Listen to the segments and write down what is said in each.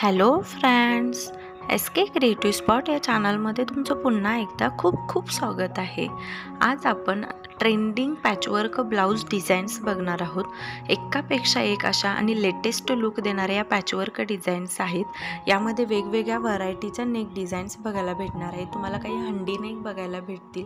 Hello friends, S के creative spot या चॅनलमध्ये तुमचं पुन्हा एकदा खूप खूप स्वागत आहे। आज आपण ट्रेंडिंग पॅचवर्क ब्लाऊज डिझाईन्स बघणार आहोत। एकापेक्षा एक अशा आणि लेटेस्ट लुक देणाऱ्या या पॅचवर्क डिझाईन्स आहेत। यामध्ये वेगवेगळ्या व्हरायटीच्या नेक डिझाईन्स बघायला भेटणार आहेत। तुम्हाला काही हंडी नेक बघायला भेटतील,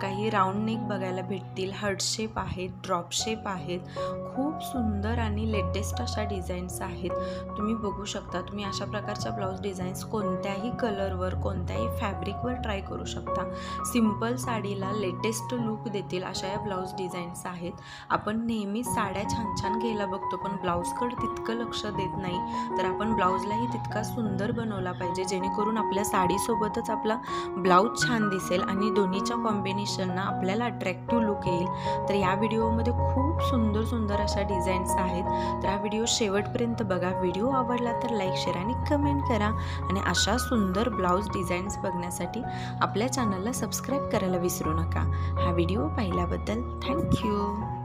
काही राऊंड नेक बघायला भेटतील, हार्ट शेप आहेत, ड्रॉप शेप आहेत। खूप सुंदर आणि लेटेस्ट अशा डिझाईन्स आहेत। तुम्ही बघू शकता, तुम्ही अशा प्रकारच्या ब्लाऊज डिझाईन्स कोणत्याही कलरवर, कोणत्याही फॅब्रिकवर ट्राय करू शकता। सिंपल साडीला लेटेस्ट लुक देतील अशा या ब्लाऊज डिझाईन्स आहेत। आपण नेहमी साड्या छान छान घ्यायला बघतो, पण ब्लाऊजकडे तितकं लक्ष देत नाही। तर आपण ब्लाऊजलाही तितका सुंदर बनवला पाहिजे, जेणेकरून आपल्या साडीसोबतच आपला ब्लाऊज छान दिसेल आणि दोन्हीच्या कॉम्बिनेशनना आपल्याला अट्रॅक्टिव्ह लुक येईल। तर या व्हिडिओमध्ये खूप सुंदर सुंदर अशा डिझाईन्स आहेत। तर हा व्हिडिओ शेवटपर्यंत बघा। व्हिडिओ आवडला तर लाईक, शेअर आणि कमेंट करा। आणि अशा सुंदर ब्लाऊज डिझाईन्स बघण्यासाठी आपल्या चॅनलला सबस्क्राईब करायला विसरू नका। हा व्हिडिओ पाहिल्याबद्दल थँक्यू।